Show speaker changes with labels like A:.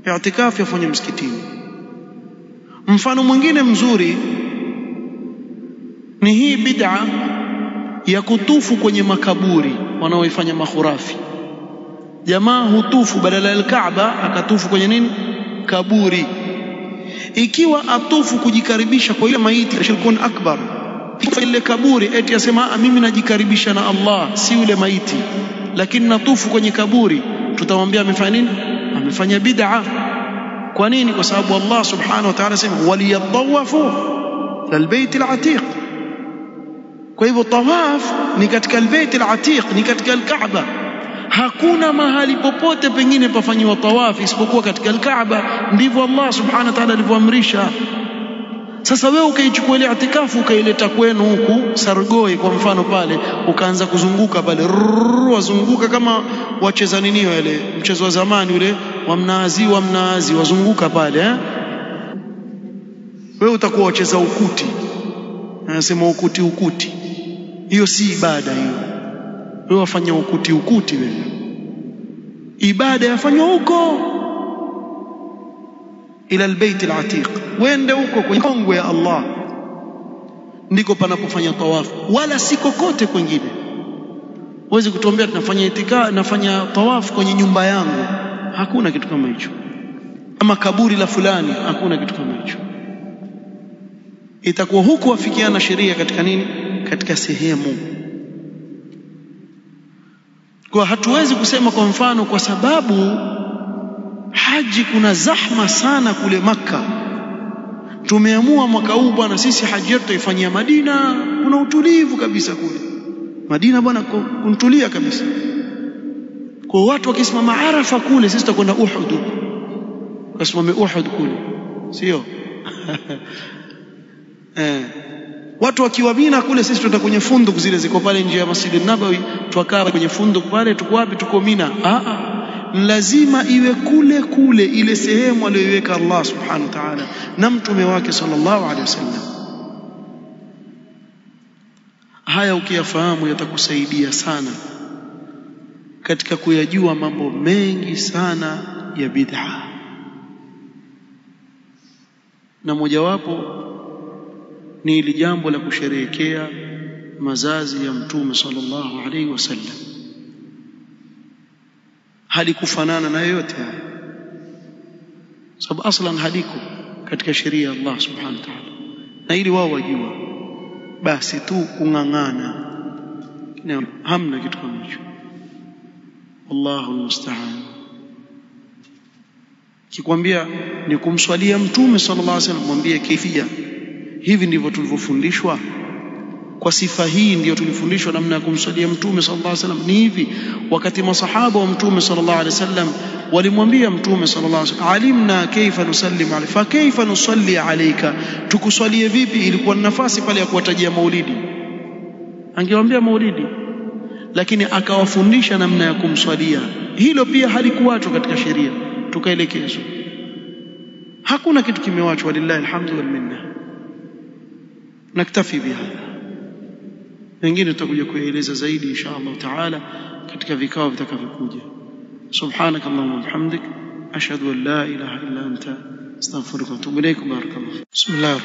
A: i'tikafu yafanywe msikitini. Mfano mwingine mzuri ni hii bid'a ya kutufu kwenye makaburi wanaoifanya makhurafi. Jamaa hutufu badala ya Kaaba akatufu kwenye nini? Kaburi. Ikiwa atufu kujikaribisha kwa ile maiti, shirkun akbar. Ile kaburi eti asema mimi najikaribisha na Allah, si yule maiti, lakini natufu kwenye kaburi, tutamwambia amefanya nini? Amefanya bid'a. Kwa nini? Kwa sababu Allah subhanahu wa ta'ala sema waliyatawafu lilbayt alatiq. Kwa hivyo tawaf ni katika albayt alatiq, ni katika alkaaba. Hakuna mahali popote pengine pafanywa tawaf isipokuwa katika alkaaba. Ndivyo Allah subhanahu wa ta'ala alivyoamrisha. Sasa wewe ukaichukua ile itikafu ukaileta kwenu huku Sargoi kwa mfano pale, ukaanza kuzunguka pale, wazunguka kama wacheza ninio ile mchezo wa zamani ule wa mnaazi wazunguka pale wewe utakuwa wacheza ukuti. Anasema ukuti. Hiyo si ibada hiyo. Wewe wafanya ukuti wewe. Ibada yafanywa huko ila albayt alatiq. Wende huko kwenye kongwe ya Allah ndiko panapofanya tawafu, wala si kokote kwingine. Uweze kutuambia tunafanya itika, nafanya tawafu kwenye nyumba yangu. Hakuna kitu kama hicho. Ama kaburi la fulani, hakuna kitu kama hicho. Itakuwa huko wafikiana sheria katika nini? Katika sehemu. Kwa hatuwezi kusema kwa mfano kwa sababu haji kuna zahma sana kule Makka, tumeamua mwaka huu bwana sisi haji yetu tuifanyia Madina, kuna utulivu kabisa kule Madina bwana, kuntulia kabisa. Kwa watu wakisimama Arafa kule, sisi tutakwenda Uhud, wasimame Uhud kule, sio? Watu wakiwa Mina kule, sisi tutakwenda kwenye funduk zile ziko pale nje ya Masjid an-Nabawi, tukaa kwenye funduk pale. Tuko wapi? Tuko Mina. Lazima iwe kule ile sehemu aliyoiweka Allah subhanahu wa ta'ala na mtume wake sallallahu alaihi wasallam. Haya ukiyafahamu yatakusaidia sana katika kuyajua mambo mengi sana ya bid'a. Na mojawapo ni ile jambo la kusherehekea mazazi ya mtume sallallahu alaihi wasallam. Halikufanana na yote haya, sababu aslan haliko katika sheria ya Allah subhanahu wa ta'ala, na ili wao wajua basi tu kungangana, hamna kitu kama hicho. Allahu musta'an. Kikwambia ni kumswalia mtume sallallahu alaihi wasallam, mwambie kaifia, hivi ndivyo tulivyofundishwa, kwa sifa hii ndio tulifundishwa namna ya kumswalia mtume sallallahu alaihi wasallam ni hivi. Wakati masahaba wa mtume sallallahu alaihi wasallam walimwambia mtume sallallahu alaihi wasallam, alimna kaifa nusallimu alayka fa kaifa nusalli alayka, tukuswalie vipi? Ilikuwa nafasi pale ya kuwatajia maulidi, angewaambia maulidi, lakini akawafundisha namna ya kumswalia. Hilo pia halikuachwa katika sheria, tukaelekezwa. Hakuna kitu kimewachwa, walillahi alhamdu wal minna. Naktafi bihadha. Wengine tutakuja kueleza zaidi insha Allah taala katika vikao vitakavyokuja. Subhanakallahumma wa bihamdik, ashhadu an la ilaha illa anta, astaghfiruka wa atubu ilaik. Barakallahu. Bismillah.